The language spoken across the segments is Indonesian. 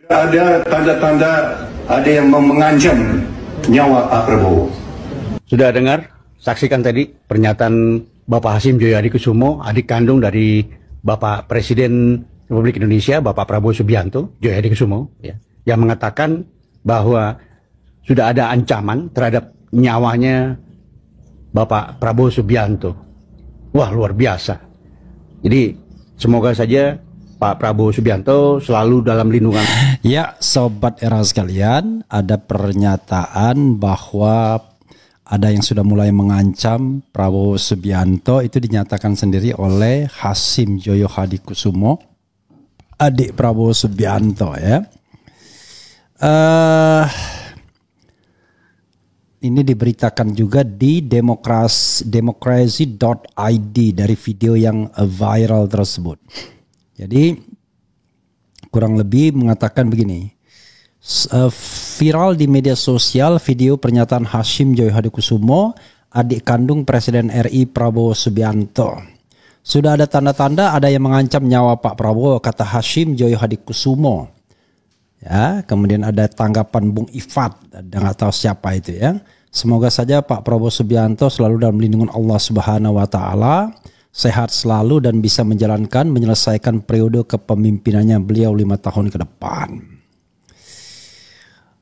Ada tanda-tanda ada yang mengancam nyawa Pak Prabowo. Sudah dengar, saksikan tadi pernyataan Bapak Hasyim Joyo Hadikusumo, adik kandung dari Bapak Presiden Republik Indonesia, Bapak Prabowo Subianto, Joyo Hadikusumo, ya, yang mengatakan bahwa sudah ada ancaman terhadap nyawanya Bapak Prabowo Subianto. Wah, luar biasa. Jadi semoga saja Pak Prabowo Subianto selalu dalam lindungan. Ya, sobat era sekalian, ada pernyataan bahwa ada yang sudah mulai mengancam Prabowo Subianto. Itu dinyatakan sendiri oleh Hasyim Joyo Hadikusumo, adik Prabowo Subianto, ya. Ini diberitakan juga di democracy.id dari video yang viral tersebut. Jadi kurang lebih mengatakan begini, viral di media sosial video pernyataan Hasyim Joyo Hadikusumo, adik kandung Presiden RI Prabowo Subianto. Sudah ada tanda-tanda ada yang mengancam nyawa Pak Prabowo, kata Hasyim Joyo Hadikusumo. Ya, kemudian ada tanggapan Bung Ifat, nggak tahu siapa itu ya. Semoga saja Pak Prabowo Subianto selalu dalam lindungan Allah Subhanahu wa taala, sehat selalu dan bisa menyelesaikan periode kepemimpinannya beliau 5 tahun ke depan.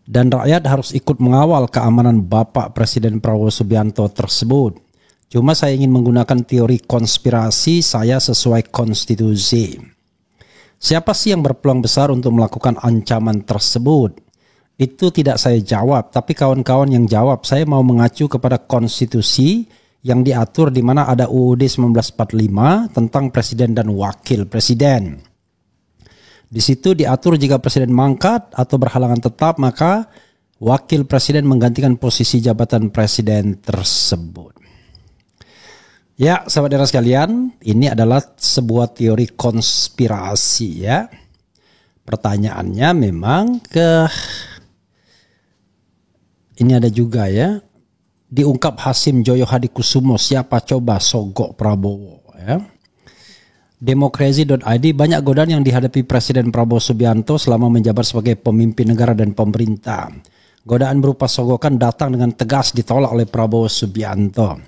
Dan rakyat harus ikut mengawal keamanan Bapak Presiden Prabowo Subianto tersebut. Cuma saya ingin menggunakan teori konspirasi saya sesuai konstitusi. Siapa sih yang berpeluang besar untuk melakukan ancaman tersebut? Itu tidak saya jawab, tapi kawan-kawan yang jawab. Saya mau mengacu kepada konstitusi yang diatur di mana ada UUD 1945 tentang presiden dan wakil presiden. Di situ diatur jika presiden mangkat atau berhalangan tetap, maka wakil presiden menggantikan posisi jabatan presiden tersebut. Ya, sahabat era sekalian, ini adalah sebuah teori konspirasi ya. Pertanyaannya memang ini ada juga ya, diungkap Hasyim Joyo Hadikusumo, siapa coba sogok Prabowo ya. Democracy.id, banyak godaan yang dihadapi Presiden Prabowo Subianto selama menjabat sebagai pemimpin negara dan pemerintah. Godaan berupa sogokan datang dengan tegas ditolak oleh Prabowo Subianto.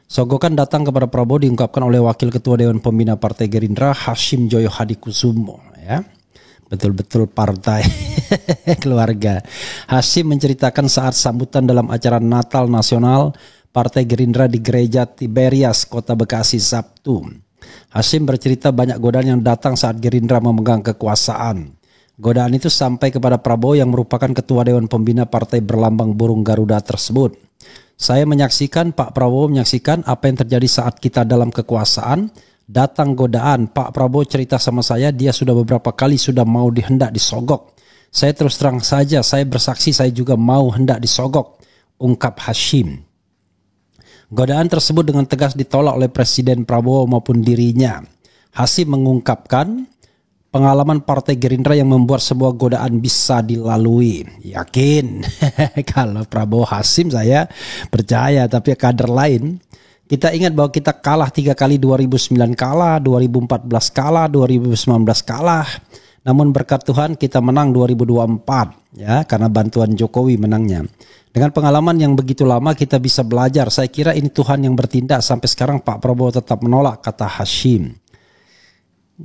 Sogokan datang kepada Prabowo diungkapkan oleh Wakil Ketua Dewan Pembina Partai Gerindra Hasyim Joyo Hadikusumo ya. Betul-betul partai keluarga. Hasyim menceritakan saat sambutan dalam acara Natal Nasional Partai Gerindra di Gereja Tiberias, Kota Bekasi, Sabtu. Hasyim bercerita banyak godaan yang datang saat Gerindra memegang kekuasaan. Godaan itu sampai kepada Prabowo yang merupakan Ketua Dewan Pembina Partai berlambang burung Garuda tersebut. Saya menyaksikan, Pak Prabowo menyaksikan apa yang terjadi saat kita dalam kekuasaan. Datang godaan, Pak Prabowo cerita sama saya, dia sudah beberapa kali sudah mau hendak disogok. Saya terus terang saja, saya bersaksi saya juga mau hendak disogok, ungkap Hasyim. Godaan tersebut dengan tegas ditolak oleh Presiden Prabowo maupun dirinya. Hasyim mengungkapkan pengalaman Partai Gerindra yang membuat sebuah godaan bisa dilalui. Yakin kalau Prabowo Hasyim saya percaya, tapi kader lain. Kita ingat bahwa kita kalah 3 kali, 2009 kalah, 2014 kalah, 2019 kalah. Namun berkat Tuhan kita menang 2024 ya, karena bantuan Jokowi menangnya. Dengan pengalaman yang begitu lama kita bisa belajar. Saya kira ini Tuhan yang bertindak, sampai sekarang Pak Prabowo tetap menolak, kata Hasyim.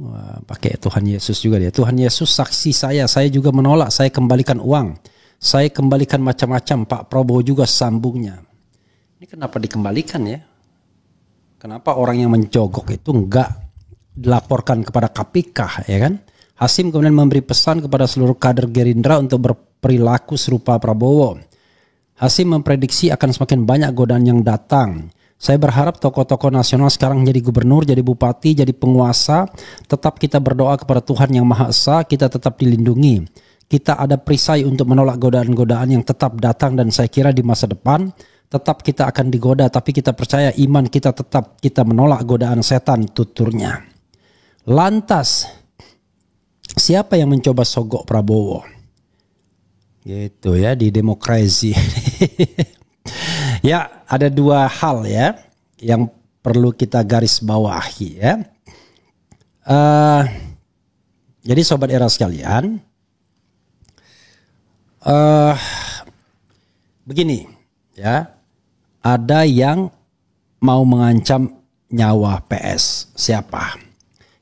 Wah, pakai Tuhan Yesus juga dia. Tuhan Yesus saksi saya juga menolak, saya kembalikan uang. Saya kembalikan macam-macam, Pak Prabowo juga sambungnya. Ini kenapa dikembalikan ya? Kenapa orang yang mencogok itu enggak dilaporkan kepada KPK ya kan? Hasyim kemudian memberi pesan kepada seluruh kader Gerindra untuk berperilaku serupa Prabowo. Hasyim memprediksi akan semakin banyak godaan yang datang. Saya berharap tokoh-tokoh nasional sekarang jadi gubernur, jadi bupati, jadi penguasa. Tetap kita berdoa kepada Tuhan yang Maha Esa, kita tetap dilindungi. Kita ada perisai untuk menolak godaan-godaan yang tetap datang, dan saya kira di masa depan tetap kita akan digoda, tapi kita percaya iman kita tetap, kita menolak godaan setan, tuturnya. Lantas, siapa yang mencoba sogok Prabowo? Gitu ya, di demokrasi. Ya, ada dua hal ya yang perlu kita garis bawahi ya. Jadi sobat era sekalian, Begini, ya, ada yang mau mengancam nyawa PS, siapa?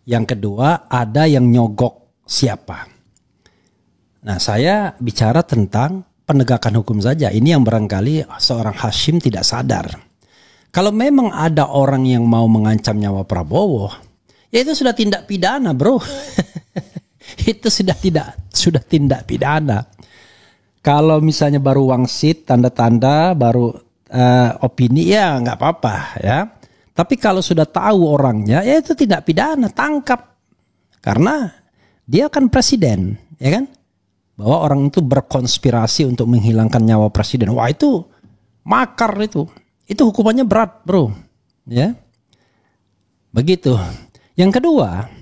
Yang kedua, ada yang nyogok, siapa? Nah, saya bicara tentang penegakan hukum saja. Ini yang barangkali seorang Hashim tidak sadar. Kalau memang ada orang yang mau mengancam nyawa Prabowo, ya itu sudah tindak pidana, bro. Itu sudah tindak pidana. Kalau misalnya baru wangsit, tanda-tanda, baru opini, ya nggak apa-apa, ya. Tapi kalau sudah tahu orangnya, ya itu tidak pidana, tangkap. Karena dia kan presiden, ya kan? Bahwa orang itu berkonspirasi untuk menghilangkan nyawa presiden. Wah, itu makar itu. Itu hukumannya berat, bro. Ya, begitu. Yang kedua,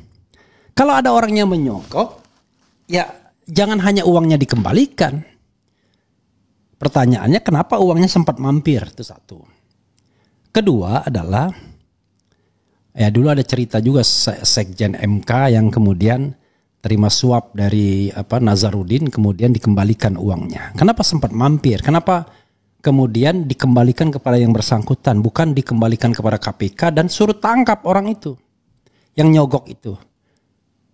kalau ada orang yang menyogok, ya jangan hanya uangnya dikembalikan. Pertanyaannya, kenapa uangnya sempat mampir? Itu satu. Kedua adalah, ya dulu ada cerita juga Sekjen MK yang kemudian terima suap dari Nazarudin, kemudian dikembalikan uangnya. Kenapa sempat mampir? Kenapa kemudian dikembalikan kepada yang bersangkutan, bukan dikembalikan kepada KPK dan suruh tangkap orang itu yang nyogok itu?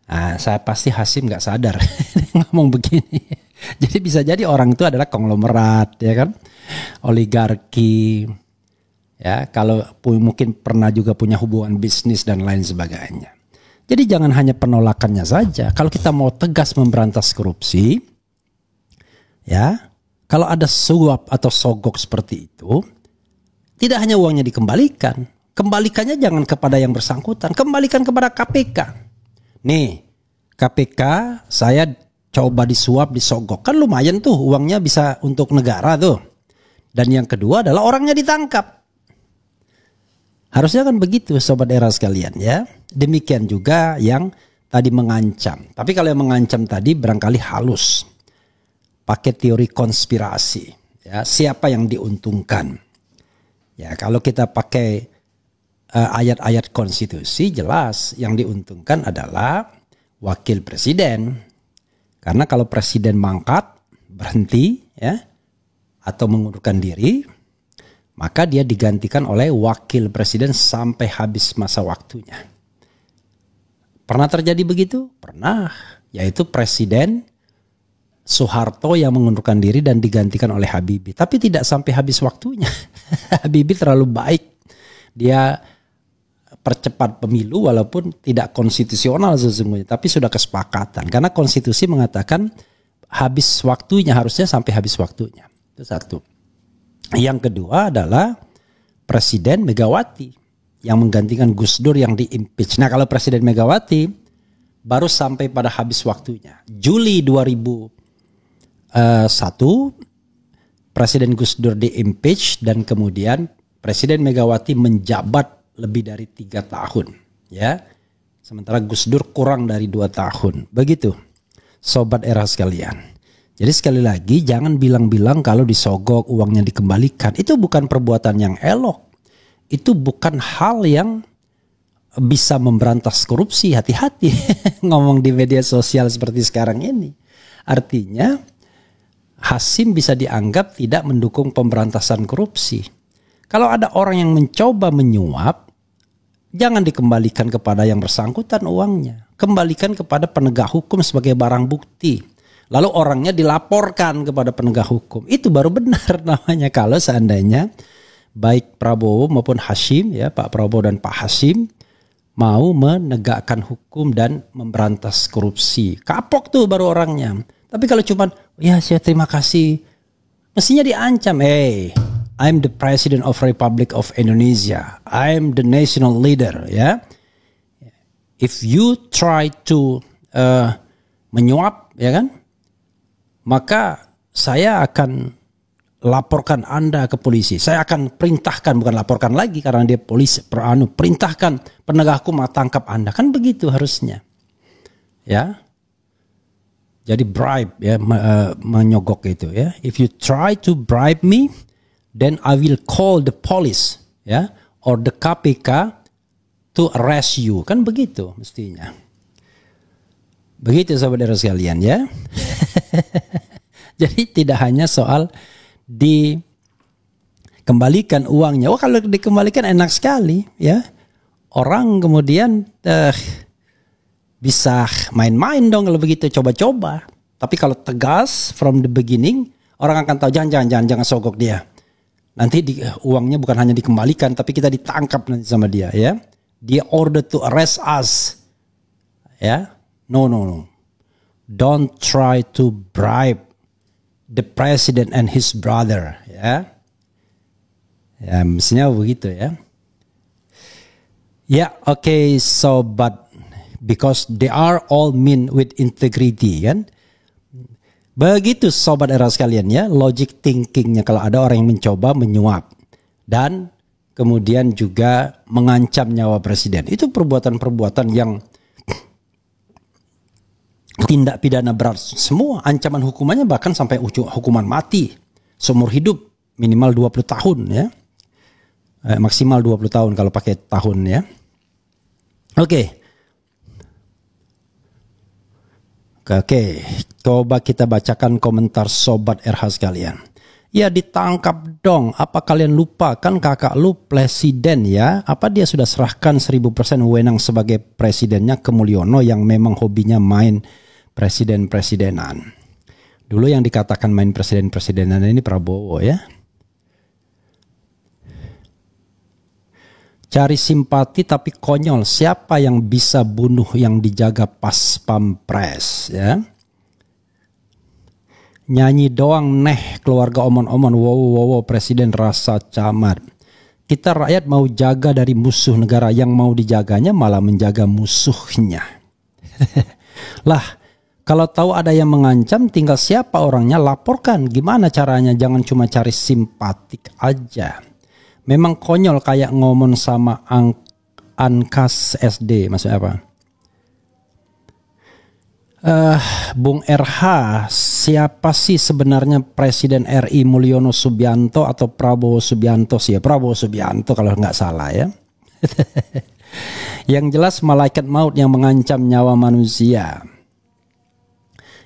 Nah, saya pasti Hashim nggak sadar ngomong begini. Jadi bisa jadi orang itu adalah konglomerat, ya kan, oligarki, ya, kalau mungkin pernah juga punya hubungan bisnis dan lain sebagainya. Jadi jangan hanya penolakannya saja. Kalau kita mau tegas memberantas korupsi, ya, kalau ada suap atau sogok seperti itu, tidak hanya uangnya dikembalikan, kembalikannya jangan kepada yang bersangkutan, kembalikan kepada KPK. Nih, KPK saya coba disuap, disogok, kan lumayan tuh uangnya bisa untuk negara tuh. Dan yang kedua adalah orangnya ditangkap. Harusnya kan begitu, sobat era sekalian, ya. Demikian juga yang tadi mengancam. Tapi kalau yang mengancam tadi barangkali halus, pakai teori konspirasi, ya, siapa yang diuntungkan. Ya, kalau kita pakai ayat-ayat konstitusi, jelas yang diuntungkan adalah wakil presiden. Karena kalau presiden mangkat, berhenti, ya, atau mengundurkan diri, maka dia digantikan oleh wakil presiden sampai habis masa waktunya. Pernah terjadi begitu? Pernah. Yaitu Presiden Soeharto yang mengundurkan diri dan digantikan oleh Habibie. Tapi tidak sampai habis waktunya. Habibie terlalu baik. Dia percepat pemilu walaupun tidak konstitusional sesungguhnya, tapi sudah kesepakatan karena konstitusi mengatakan habis waktunya, harusnya sampai habis waktunya. Itu satu. Yang kedua adalah Presiden Megawati yang menggantikan Gus Dur yang di-impeach. Nah, kalau Presiden Megawati baru sampai pada habis waktunya. Juli 2001 Presiden Gus Dur di-impeach dan kemudian Presiden Megawati menjabat lebih dari 3 tahun, ya. Sementara Gus Dur kurang dari 2 tahun. Begitu, sobat era sekalian. Jadi sekali lagi, jangan bilang-bilang kalau disogok uangnya dikembalikan. Itu bukan perbuatan yang elok. Itu bukan hal yang bisa memberantas korupsi. Hati-hati ngomong di media sosial seperti sekarang ini. Artinya, Hashim bisa dianggap tidak mendukung pemberantasan korupsi. Kalau ada orang yang mencoba menyuap, jangan dikembalikan kepada yang bersangkutan uangnya. Kembalikan kepada penegak hukum sebagai barang bukti. Lalu orangnya dilaporkan kepada penegak hukum. Itu baru benar namanya. Kalau seandainya baik Prabowo maupun Hashim, ya, Pak Prabowo dan Pak Hashim mau menegakkan hukum dan memberantas korupsi. Kapok tuh baru orangnya. Tapi kalau cuman, ya saya terima kasih, mestinya diancam. Hey, I'm the President of Republic of Indonesia. I'm the national leader, ya. If you try to menyuap, ya kan, maka saya akan laporkan Anda ke polisi. Saya akan perintahkan, bukan laporkan lagi karena dia polisi, perintahkan penegak hukum tangkap Anda. Kan begitu harusnya, ya. Jadi bribe, ya, menyogok itu, ya. If you try to bribe me, then I will call the police, ya, or the KPK to arrest you. Kan begitu mestinya. Begitu saudara sekalian, ya. Jadi tidak hanya soal dikembalikan uangnya. Oh, kalau dikembalikan enak sekali ya. Orang kemudian bisa main-main dong kalau begitu, coba-coba. Tapi kalau tegas from the beginning, orang akan tahu jangan sogok dia. Nanti uangnya bukan hanya dikembalikan, tapi kita ditangkap nanti sama dia ya. Dia order to arrest us. Ya. No. Don't try to bribe the president and his brother ya. Ya, mestinya begitu ya. Ya, okay, so but because they are all mean with integrity kan. Begitu sobat era sekalian ya, logic thinkingnya kalau ada orang yang mencoba menyuap dan kemudian juga mengancam nyawa presiden. Itu perbuatan-perbuatan yang tindak pidana berat semua. Ancaman hukumannya bahkan sampai hukuman mati seumur hidup minimal 20 tahun ya. Maksimal 20 tahun kalau pakai tahun ya. Oke, coba kita bacakan komentar sobat RH sekalian. Ya ditangkap dong, apa kalian lupa kan kakak lu presiden ya? Apa dia sudah serahkan 1000% wewenang sebagai presidennya ke Mulyono yang memang hobinya main presiden-presidenan. Dulu yang dikatakan main presiden-presidenan ini Prabowo ya. Cari simpati tapi konyol. Siapa yang bisa bunuh yang dijaga pas pampres ya? Nyanyi doang neh keluarga omon-omon. Wow presiden rasa camat. Kita rakyat mau jaga dari musuh negara, yang mau dijaganya malah menjaga musuhnya. Lah, kalau tahu ada yang mengancam tinggal siapa orangnya laporkan. Gimana caranya? Jangan cuma cari simpatik aja. Memang konyol kayak ngomong sama Ankas SD, maksudnya apa? Bung RH, siapa sih sebenarnya Presiden RI, Mulyono Subianto atau Prabowo Subianto sih? Ya, Prabowo Subianto kalau nggak salah ya. Yang jelas malaikat maut yang mengancam nyawa manusia.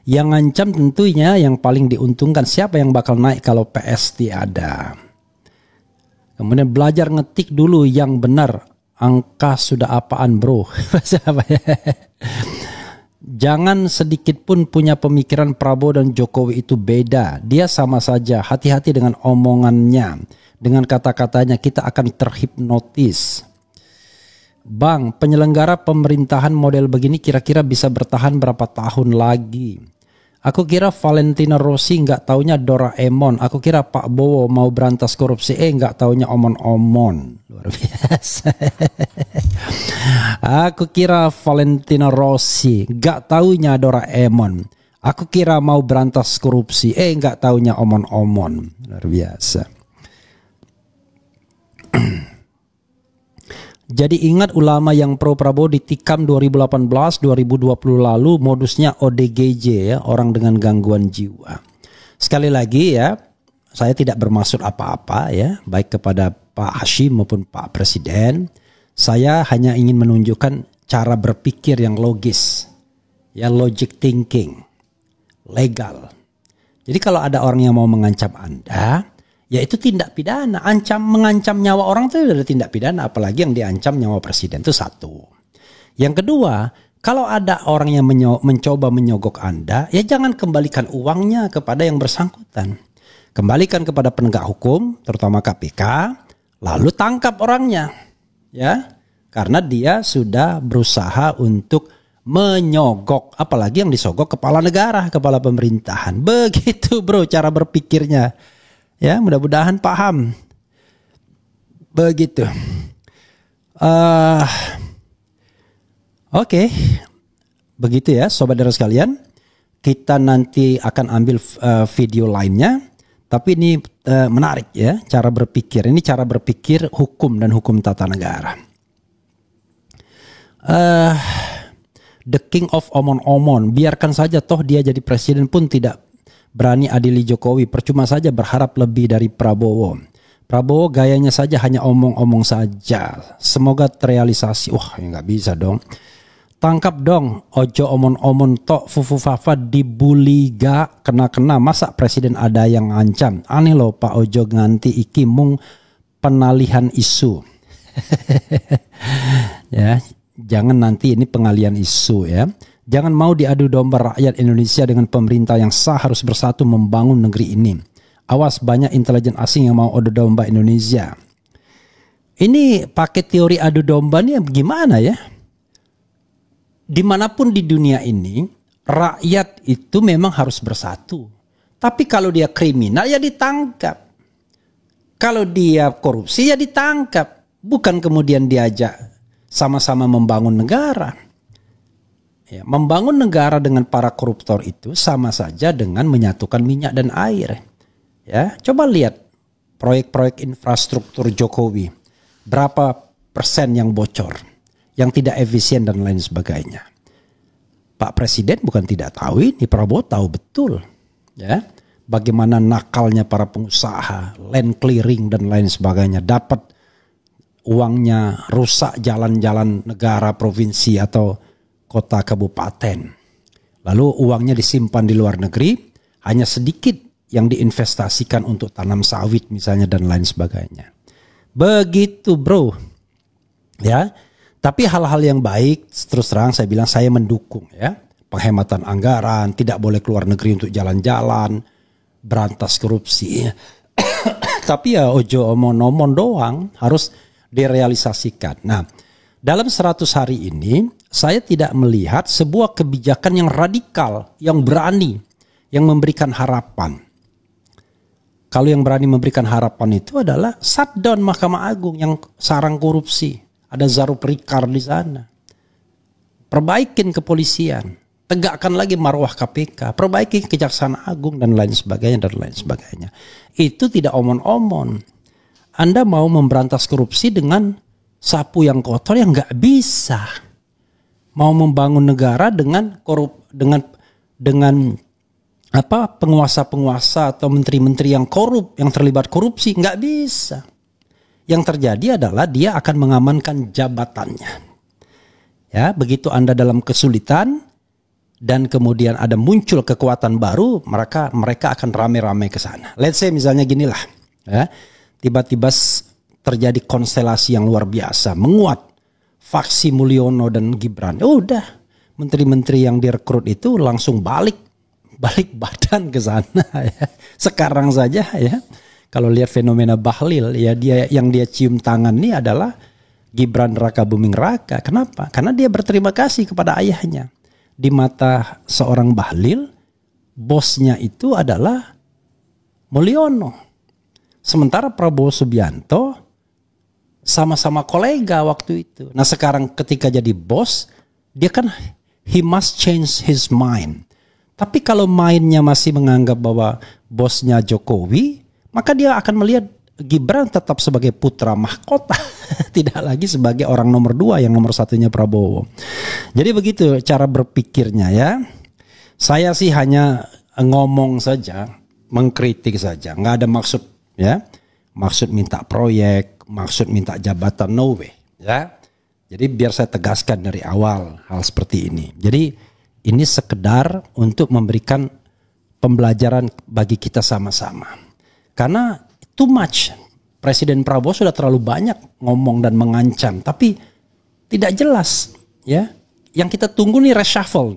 Yang ngancam tentunya yang paling diuntungkan siapa yang bakal naik kalau PST ada. Kemudian belajar ngetik dulu yang benar. Angka sudah apaan bro? Jangan sedikit pun punya pemikiran Prabowo dan Jokowi itu beda. Dia sama saja. Hati-hati dengan omongannya. Dengan kata-katanya kita akan terhipnotis. Bang, penyelenggara pemerintahan model begini kira-kira bisa bertahan berapa tahun lagi? Aku kira Valentino Rossi nggak taunya Doraemon. Aku kira Pak Bowo mau berantas korupsi. Nggak taunya omon-omon. Luar biasa. Aku kira Valentino Rossi nggak taunya Doraemon. Aku kira mau berantas korupsi. Nggak taunya omon-omon. Luar biasa. Jadi ingat ulama yang pro Prabowo ditikam 2018-2020 lalu modusnya ODGJ ya, orang dengan gangguan jiwa. Sekali lagi ya, saya tidak bermaksud apa-apa ya, baik kepada Pak Hashim maupun Pak Presiden. Saya hanya ingin menunjukkan cara berpikir yang logis, ya logic thinking, legal. Jadi kalau ada orang yang mau mengancam Anda, ya itu tindak pidana. Mengancam nyawa orang itu adalah tindak pidana. Apalagi yang diancam nyawa presiden itu satu. Yang kedua, kalau ada orang yang mencoba menyogok Anda, ya jangan kembalikan uangnya kepada yang bersangkutan. Kembalikan kepada penegak hukum, terutama KPK, lalu tangkap orangnya. Ya, karena dia sudah berusaha untuk menyogok, apalagi yang disogok kepala negara, kepala pemerintahan. Begitu bro cara berpikirnya. Ya, mudah-mudahan paham. Begitu. Oke. Begitu ya sobat darah sekalian. Kita nanti akan ambil video lainnya. Tapi ini menarik ya cara berpikir. Ini cara berpikir hukum dan hukum tata negara. The king of omon-omon. Biarkan saja toh dia jadi presiden pun tidak berani adili Jokowi, percuma saja berharap lebih dari Prabowo. Prabowo gayanya saja hanya omong-omong saja. Semoga terrealisasi. Wah, ya nggak bisa dong. Tangkap dong, ojo omon-omon tok fufu fafa dibully gak kena-kena. Masa presiden ada yang ngancam? Aneh loh Pak Ojo nganti iki mung penalihan isu. Ya, jangan nanti ini pengalian isu ya. Jangan mau diadu domba rakyat Indonesia dengan pemerintah yang sah, harus bersatu membangun negeri ini. Awas banyak intelijen asing yang mau adu domba Indonesia. Ini pakai teori adu domba nih gimana ya? Dimanapun di dunia ini, rakyat itu memang harus bersatu. Tapi kalau dia kriminal ya ditangkap. Kalau dia korupsi ya ditangkap. Bukan kemudian diajak sama-sama membangun negara. Ya, membangun negara dengan para koruptor itu sama saja dengan menyatukan minyak dan air. Ya, coba lihat proyek-proyek infrastruktur Jokowi. Berapa persen yang bocor, yang tidak efisien dan lain sebagainya. Pak Presiden bukan tidak tahu ini, Prabowo tahu betul. Ya, bagaimana nakalnya para pengusaha, land clearing dan lain sebagainya. Dapat uangnya, rusak jalan-jalan negara, provinsi atau kota kabupaten. Lalu uangnya disimpan di luar negeri, hanya sedikit yang diinvestasikan untuk tanam sawit misalnya dan lain sebagainya. Begitu bro. Ya, tapi hal-hal yang baik terus terang saya bilang saya mendukung ya. Penghematan anggaran, tidak boleh keluar negeri untuk jalan-jalan, berantas korupsi. Tapi ya ojo omon-omon doang, harus direalisasikan. Nah, dalam 100 hari ini saya tidak melihat sebuah kebijakan yang radikal, yang berani, yang memberikan harapan. Kalau yang berani memberikan harapan itu adalah shutdown Mahkamah Agung yang sarang korupsi. Ada Zarup Rikar di sana. Perbaikin kepolisian. Tegakkan lagi marwah KPK. Perbaiki Kejaksaan Agung dan lain sebagainya dan lain sebagainya. Itu tidak omon-omon. Anda mau memberantas korupsi dengan sapu yang kotor yang nggak bisa. Mau membangun negara dengan penguasa-penguasa atau menteri-menteri yang korup, yang terlibat korupsi, nggak bisa. Yang terjadi adalah dia akan mengamankan jabatannya. Ya, begitu Anda dalam kesulitan dan kemudian ada muncul kekuatan baru, mereka akan rame-rame ke sana. Let's say misalnya ginilah, ya, tiba-tiba terjadi konstelasi yang luar biasa, menguat faksi Mulyono dan Gibran. Udah, menteri-menteri yang direkrut itu langsung balik badan ke sana. Ya. Sekarang saja ya. Kalau lihat fenomena Bahlil, ya dia cium tangan ini adalah Gibran Raka Buming Raka. Kenapa? Karena dia berterima kasih kepada ayahnya. Di mata seorang Bahlil, bosnya itu adalah Mulyono. Sementara Prabowo Subianto sama-sama kolega waktu itu. Nah sekarang ketika jadi bos, dia kan he must change his mind. Tapi kalau mainnya masih menganggap bahwa bosnya Jokowi, maka dia akan melihat Gibran tetap sebagai putra mahkota. Tidak lagi sebagai orang nomor 2, yang nomor 1-nya Prabowo. Jadi begitu cara berpikirnya ya. Saya sih hanya ngomong saja, mengkritik saja. Nggak ada maksud ya. Maksud minta proyek, maksud minta jabatan, no way. Ya. Jadi biar saya tegaskan dari awal hal seperti ini. Jadi ini sekedar untuk memberikan pembelajaran bagi kita sama-sama. Karena too much. Presiden Prabowo sudah terlalu banyak ngomong dan mengancam. Tapi tidak jelas. Ya. Yang kita tunggu nih reshuffle.